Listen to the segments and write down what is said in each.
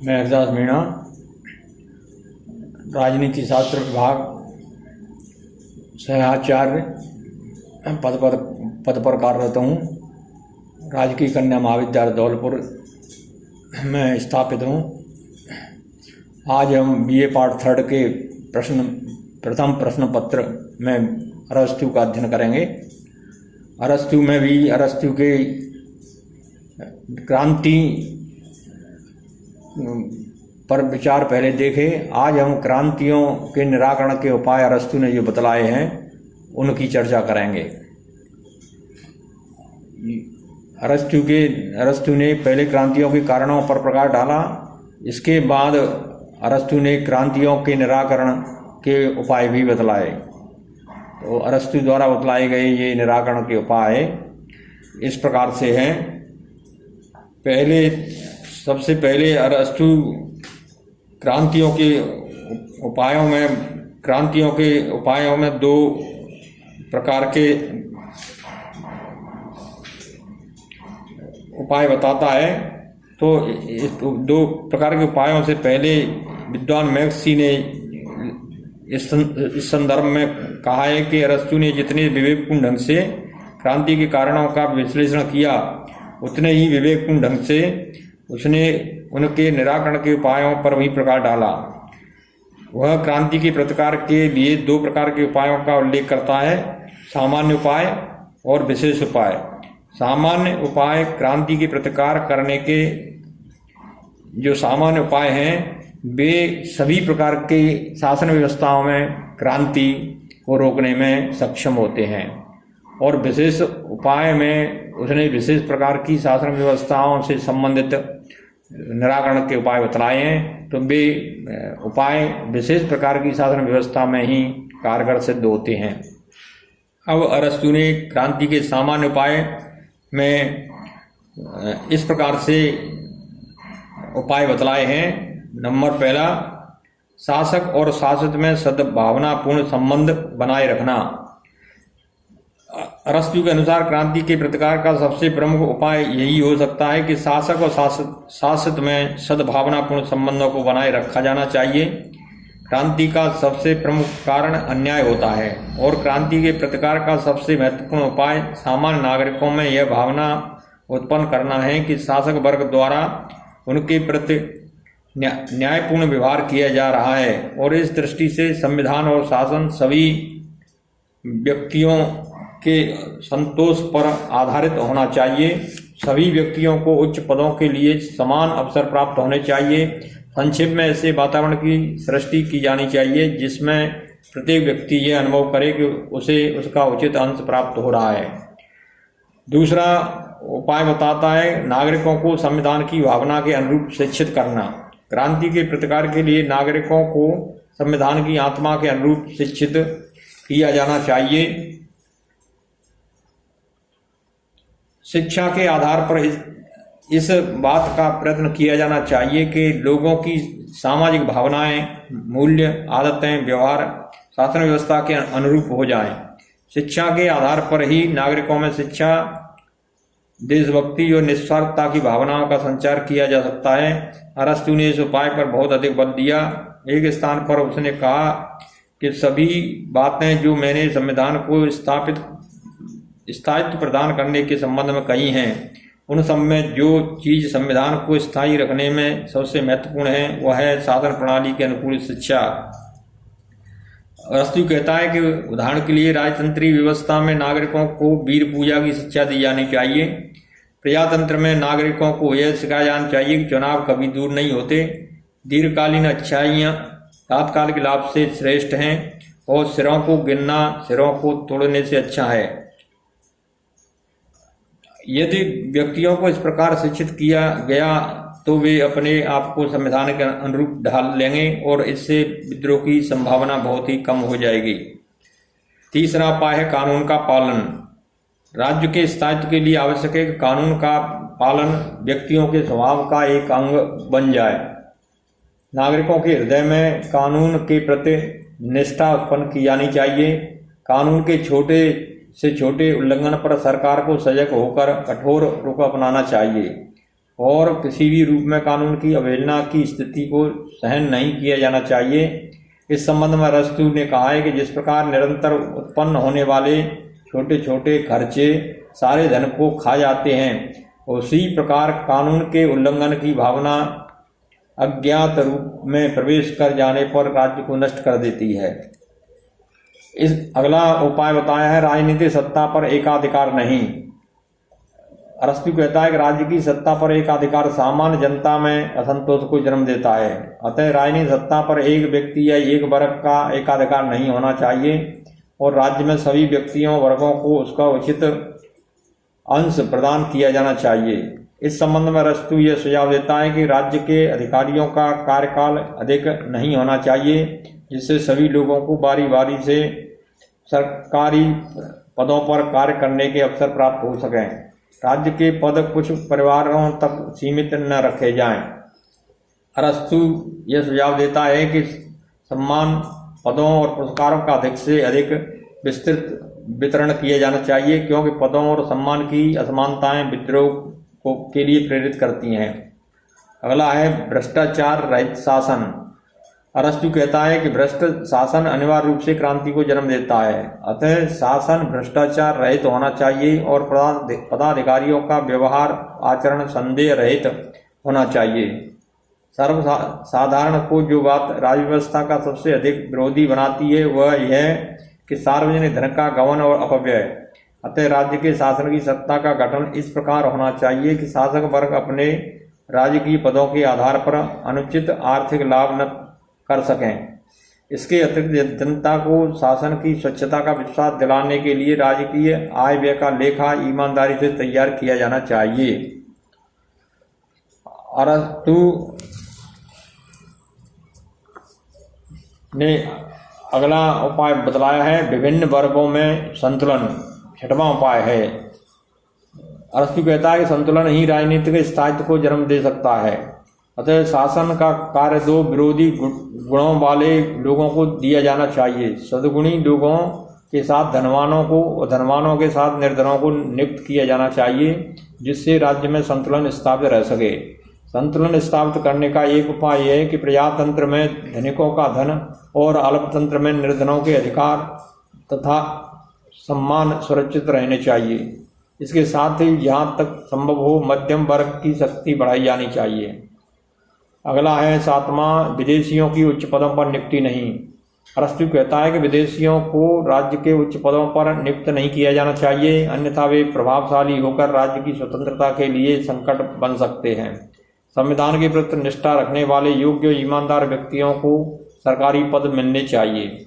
मैं हरदास मीणा राजनीति शास्त्र विभाग सहआचार्य पद पर कार्यरत हूँ। राजकीय कन्या महाविद्यालय धौलपुर में स्थापित हूँ। आज हम बीए पार्ट 3 के प्रथम प्रश्न पत्र में अरस्तु का अध्ययन करेंगे। अरस्तु में भी अरस्तु के क्रांति पर विचार पहले देखे। आज हम क्रांतियों के निराकरण के उपाय अरस्तु ने जो बतलाए हैं उनकी चर्चा करेंगे। अरस्तु ने पहले क्रांतियों के कारणों पर प्रकाश डाला। इसके बाद अरस्तु ने क्रांतियों के निराकरण के उपाय भी बतलाए। तो अरस्तु द्वारा बतलाए गए ये निराकरण के उपाय इस प्रकार से हैं। सबसे पहले अरस्तु क्रांतियों के उपायों में दो प्रकार के उपाय बताता है। तो इस दो प्रकार के उपायों से पहले विद्वान मैक्सी ने इस संदर्भ में कहा है कि अरस्तु ने जितने विवेकपूर्ण ढंग से क्रांति के कारणों का विश्लेषण किया, उतने ही विवेकपूर्ण ढंग से उसने उनके निराकरण के उपायों पर भी प्रकाश डाला। वह क्रांति के प्रतिकार के लिए दो प्रकार के उपायों का उल्लेख करता है, सामान्य उपाय और विशेष उपाय। सामान्य उपाय क्रांति के प्रतिकार करने के जो सामान्य उपाय हैं वे सभी प्रकार के शासन व्यवस्थाओं में क्रांति को रोकने में सक्षम होते हैं, और विशेष उपाय में उसने विशेष प्रकार की शासन व्यवस्थाओं से संबंधित निराकरण के उपाय बतलाए हैं। तो वे उपाय विशेष प्रकार की शासन व्यवस्था में ही कारगर सिद्ध होते हैं। अब अरस्तु ने क्रांति के सामान्य उपाय में इस प्रकार से उपाय बतलाए हैं। नंबर पहला, शासक और शासित में सद्भावनापूर्ण संबंध बनाए रखना। अरस्तु के अनुसार क्रांति के प्रतिकार का सबसे प्रमुख उपाय यही हो सकता है कि शासक और शासित में सद्भावनापूर्ण संबंधों को बनाए रखा जाना चाहिए। क्रांति का सबसे प्रमुख कारण अन्याय होता है, और क्रांति के प्रतिकार का सबसे महत्वपूर्ण उपाय सामान्य नागरिकों में यह भावना उत्पन्न करना है कि शासक वर्ग द्वारा उनके प्रति न्यायपूर्ण व्यवहार किया जा रहा है। और इस दृष्टि से संविधान और शासन सभी व्यक्तियों के संतोष पर आधारित होना चाहिए। सभी व्यक्तियों को उच्च पदों के लिए समान अवसर प्राप्त होने चाहिए। संक्षेप में ऐसे वातावरण की सृष्टि की जानी चाहिए जिसमें प्रत्येक व्यक्ति यह अनुभव करे कि उसे उसका उचित अंश प्राप्त हो रहा है। दूसरा उपाय बताता है नागरिकों को संविधान की भावना के अनुरूप शिक्षित करना। क्रांति के प्रतिकार के लिए नागरिकों को संविधान की आत्मा के अनुरूप शिक्षित किया जाना चाहिए। शिक्षा के आधार पर इस बात का प्रयत्न किया जाना चाहिए कि लोगों की सामाजिक भावनाएं, मूल्य, आदतें, व्यवहार शासन व्यवस्था के अनुरूप हो जाएं। शिक्षा के आधार पर ही नागरिकों में शिक्षा, देशभक्ति और निस्वार्थता की भावनाओं का संचार किया जा सकता है। अरस्तु ने इस उपाय पर बहुत अधिक बल दिया। एक स्थान पर उसने कहा कि सभी बातें जो मैंने संविधान को स्थायित्व प्रदान करने के संबंध में कही हैं, उन सब में जो चीज संविधान को स्थायी रखने में सबसे महत्वपूर्ण है वह है शासन प्रणाली के अनुकूल शिक्षा। अरस्तु कहता है कि उदाहरण के लिए राजतंत्रीय व्यवस्था में नागरिकों को वीर पूजा की शिक्षा दी जानी चाहिए। प्रजातंत्र में नागरिकों को यह सिखाया जाना चाहिए कि चुनाव कभी दूर नहीं होते, दीर्घकालीन अच्छाइयाँ तात्कालिक लाभ से श्रेष्ठ हैं, और सिरों को गिनना सिरों को तोड़ने से अच्छा है। यदि व्यक्तियों को इस प्रकार शिक्षित किया गया तो वे अपने आप को संविधान के अनुरूप ढाल लेंगे और इससे विद्रोह की संभावना बहुत ही कम हो जाएगी। तीसरा उपाय है कानून का पालन। राज्य के स्थायित्व के लिए आवश्यक है कि कानून का पालन व्यक्तियों के स्वभाव का एक अंग बन जाए। नागरिकों के हृदय में कानून के प्रति निष्ठा उत्पन्न की जानी चाहिए। कानून के छोटे से छोटे उल्लंघन पर सरकार को सजग होकर कठोर रुख अपनाना चाहिए। और किसी भी रूप में कानून की अवहेलना की स्थिति को सहन नहीं किया जाना चाहिए। इस संबंध में अरस्तु ने कहा है कि जिस प्रकार निरंतर उत्पन्न होने वाले छोटे छोटे खर्चे सारे धन को खा जाते हैं, उसी प्रकार कानून के उल्लंघन की भावना अज्ञात रूप में प्रवेश कर जाने पर राज्य को नष्ट कर देती है। इस अगला उपाय बताया है राजनीतिक सत्ता पर एकाधिकार नहीं। अरस्तु कहता है कि राज्य की सत्ता पर एकाधिकार सामान्य जनता में असंतोष को जन्म देता है। अतः राजनीतिक सत्ता पर एक व्यक्ति या एक वर्ग का एकाधिकार नहीं होना चाहिए और राज्य में सभी व्यक्तियों वर्गों को उसका उचित अंश प्रदान किया जाना चाहिए। इस संबंध में अरस्तु यह सुझाव देता है कि राज्य के अधिकारियों का कार्यकाल अधिक नहीं होना चाहिए, जिससे सभी लोगों को बारी बारी से सरकारी पदों पर कार्य करने के अवसर प्राप्त हो सकें। राज्य के पद कुछ परिवारों तक सीमित न रखे जाएं। अरस्तु यह सुझाव देता है कि सम्मान पदों और पुरस्कारों का अधिक से अधिक विस्तृत वितरण किया जाना चाहिए, क्योंकि पदों और सम्मान की असमानताएं विद्रोह के लिए प्रेरित करती हैं। अगला है भ्रष्टाचार रहित शासन। अरस्तु कहता है कि भ्रष्ट शासन अनिवार्य रूप से क्रांति को जन्म देता है। अतः शासन भ्रष्टाचार रहित होना चाहिए और पदाधिकारियों का व्यवहार आचरण संदेह रहित होना चाहिए। सर्वसाधारण को जो बात राज्य व्यवस्था का सबसे अधिक विरोधी बनाती है वह यह कि सार्वजनिक धन का गबन और अपव्यय। अतः राज्य के शासन की सत्ता का गठन इस प्रकार होना चाहिए कि शासक वर्ग अपने राजकीय पदों के आधार पर अनुचित आर्थिक लाभ न कर सकें। इसके अतिरिक्त जनता को शासन की स्वच्छता का विश्वास दिलाने के लिए राजकीय आय व्यय का लेखा ईमानदारी से तैयार किया जाना चाहिए। अरस्तु ने अगला उपाय बतलाया है विभिन्न वर्गों में संतुलन। छठवां उपाय है। अरस्तु कहता है कि संतुलन ही राजनीतिक स्थायित्व को जन्म दे सकता है। अतः शासन का कार्य दो विरोधी गुणों वाले लोगों को दिया जाना चाहिए। सद्गुणी लोगों के साथ धनवानों को और धनवानों के साथ निर्धनों को नियुक्त किया जाना चाहिए, जिससे राज्य में संतुलन स्थापित रह सके। संतुलन स्थापित करने का एक उपाय यह है कि प्रजातंत्र में धनिकों का धन और अल्पतंत्र में निर्धनों के अधिकार तथा सम्मान सुरक्षित रहने चाहिए। इसके साथ ही जहाँ तक संभव हो मध्यम वर्ग की शक्ति बढ़ाई जानी चाहिए। अगला है सातवां विदेशियों की उच्च पदों पर नियुक्ति नहीं। अरस्तु कहता है कि विदेशियों को राज्य के उच्च पदों पर नियुक्त नहीं किया जाना चाहिए, अन्यथा वे प्रभावशाली होकर राज्य की स्वतंत्रता के लिए संकट बन सकते हैं। संविधान के प्रति निष्ठा रखने वाले योग्य और ईमानदार व्यक्तियों को सरकारी पद मिलने चाहिए।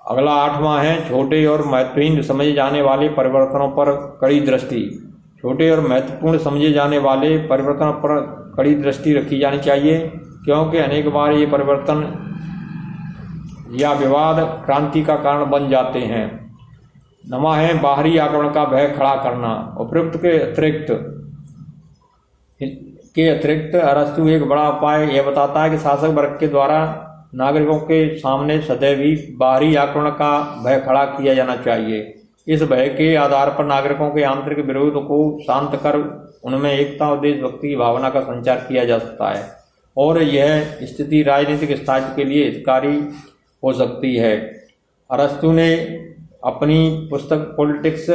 अगला आठवां है छोटे और महत्वहीन समझे जाने वाले परिवर्तनों पर कड़ी दृष्टि। छोटे और महत्वपूर्ण समझे जाने वाले परिवर्तनों पर कड़ी दृष्टि रखी जानी चाहिए, क्योंकि अनेक बार ये परिवर्तन या विवाद क्रांति का कारण बन जाते हैं। नवा है बाहरी आक्रमण का भय खड़ा करना। उपयुक्त के अतिरिक्त अरस्तु एक बड़ा उपाय यह बताता है कि शासक वर्ग के द्वारा नागरिकों के सामने सदैव ही बाहरी आक्रमण का भय खड़ा किया जाना चाहिए। इस भय के आधार पर नागरिकों के आंतरिक विरोध को शांत कर उनमें एकता और देशभक्ति की भावना का संचार किया जा सकता है और यह स्थिति राजनीतिक स्थायित्व के लिए हितकारी हो सकती है। अरस्तु ने अपनी पुस्तक पॉलिटिक्स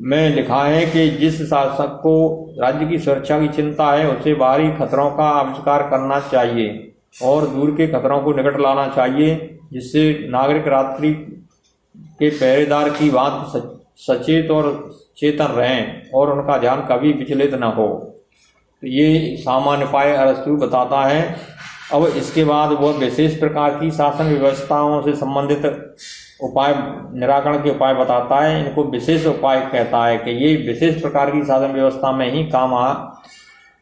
में लिखा है कि जिस शासक को राज्य की सुरक्षा की चिंता है उसे बाहरी खतरों का आविष्कार करना चाहिए और दूर के खतरों को निकट लाना चाहिए, जिससे नागरिक रात्रि के पहरेदार की भांति सचेत और चेतन रहें और उनका ध्यान कभी विचलित न हो। तो ये सामान्य उपाय अरस्तु बताता है। अब इसके बाद वह विशेष प्रकार की शासन व्यवस्थाओं से संबंधित उपाय निराकरण के उपाय बताता है। इनको विशेष उपाय कहता है कि ये विशेष प्रकार की शासन व्यवस्था में ही काम आ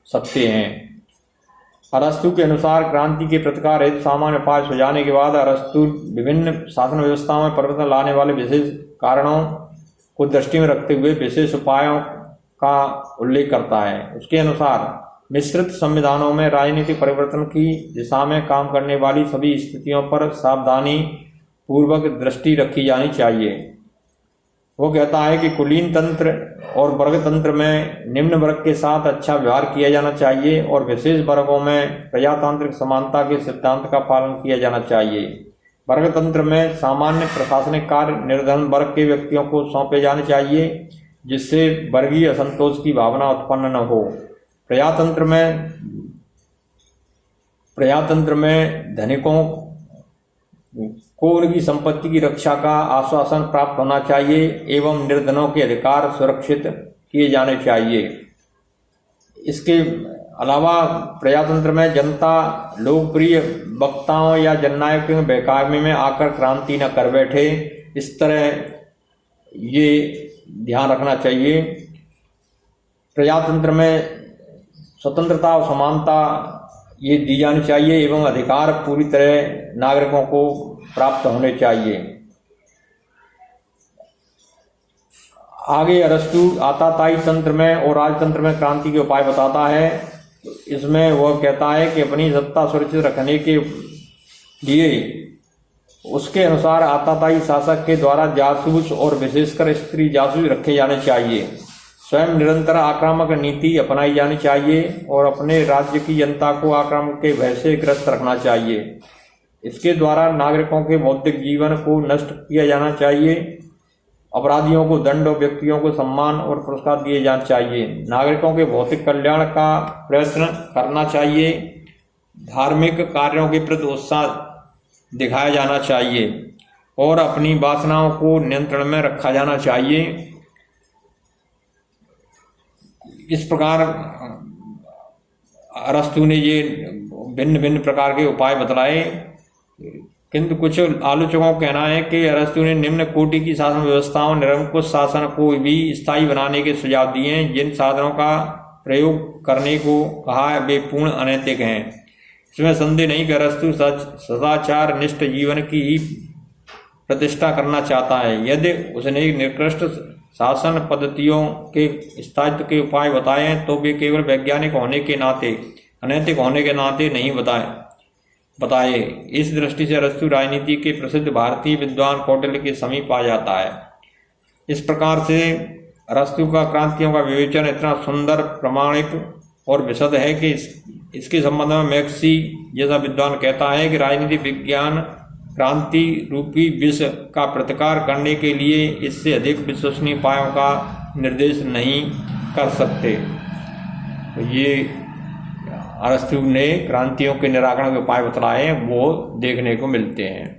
सकते हैं। अरस्तु के अनुसार क्रांति के प्रतिकार हेतु सामान्य उपाय सुझाने के बाद अरस्तु विभिन्न शासन व्यवस्थाओं में परिवर्तन लाने वाले विशेष कारणों को दृष्टि में रखते हुए विशेष उपायों का उल्लेख करता है। उसके अनुसार मिश्रित संविधानों में राजनीतिक परिवर्तन की दिशा में काम करने वाली सभी स्थितियों पर सावधानी पूर्वक दृष्टि रखी जानी चाहिए। वो कहता है कि कुलीन तंत्र और वर्ग तंत्र में निम्न वर्ग के साथ अच्छा व्यवहार किया जाना चाहिए और विशेष वर्गों में प्रजातांत्रिक समानता के सिद्धांत का पालन किया जाना चाहिए। वर्ग तंत्र में सामान्य प्रशासनिक कार्य निर्धन वर्ग के व्यक्तियों को सौंपे जाने चाहिए, जिससे वर्गीय असंतोष की भावना उत्पन्न न हो। प्रजातंत्र में धनिकों को उनकी संपत्ति की रक्षा का आश्वासन प्राप्त होना चाहिए एवं निर्धनों के अधिकार सुरक्षित किए जाने चाहिए। इसके अलावा प्रजातंत्र में जनता लोकप्रिय वक्ताओं या जननायकों के बेकामी में आकर क्रांति न कर बैठे, इस तरह ये ध्यान रखना चाहिए। प्रजातंत्र में स्वतंत्रता और समानता ये दी जानी चाहिए एवं अधिकार पूरी तरह नागरिकों को प्राप्त होने चाहिए। आगे अरस्तु आताताई तंत्र में और राजतंत्र में क्रांति के उपाय बताता है। इसमें वह कहता है कि अपनी सत्ता सुरक्षित रखने के लिए उसके अनुसार आताताई शासक के द्वारा जासूस और विशेषकर स्त्री जासूस रखे जाने चाहिए। स्वयं निरंतर आक्रामक नीति अपनाई जानी चाहिए और अपने राज्य की जनता को आक्रामक के भय से ग्रस्त रखना चाहिए। इसके द्वारा नागरिकों के बौद्धिक जीवन को नष्ट किया जाना चाहिए। अपराधियों को दंड और व्यक्तियों को सम्मान और पुरस्कार दिए जाने चाहिए। नागरिकों के भौतिक कल्याण का प्रयत्न करना चाहिए। धार्मिक कार्यों के प्रति उत्साह दिखाया जाना चाहिए और अपनी वासनाओं को नियंत्रण में रखा जाना चाहिए। इस प्रकार अरस्तु ने ये भिन्न भिन्न प्रकार के उपाय बतलाए, किंतु कुछ आलोचकों का कहना है कि अरस्तु ने निम्न कोटि की शासन व्यवस्थाओं निरंकुश शासन को भी स्थायी बनाने के सुझाव दिए हैं। जिन साधनों का प्रयोग करने को कहा है वे पूर्ण अनैतिक हैं। इसमें संदेह नहीं कि अरस्तु सदाचार निष्ठ जीवन की ही प्रतिष्ठा करना चाहता है। यदि उसने निकृष्ट शासन पद्धतियों के स्थायित्व के उपाय बताए हैं तो वे केवल वैज्ञानिक होने के नाते, अनैतिक होने के नाते नहीं बताए। इस दृष्टि से अरस्तु राजनीति के प्रसिद्ध भारतीय विद्वान कौटिल्य के समीप आ जाता है। इस प्रकार से अरस्तु का क्रांतियों का विवेचन इतना सुंदर, प्रामाणिक और विशद है कि इसके संबंध में मैक्सी जैसा विद्वान कहता है कि राजनीति विज्ञान क्रांति रूपी विष का प्रतिकार करने के लिए इससे अधिक विश्वसनीय उपायों का निर्देश नहीं कर सकते। तो ये अरस्तु ने क्रांतियों के निराकरण के उपाय बतलाए, वो देखने को मिलते हैं।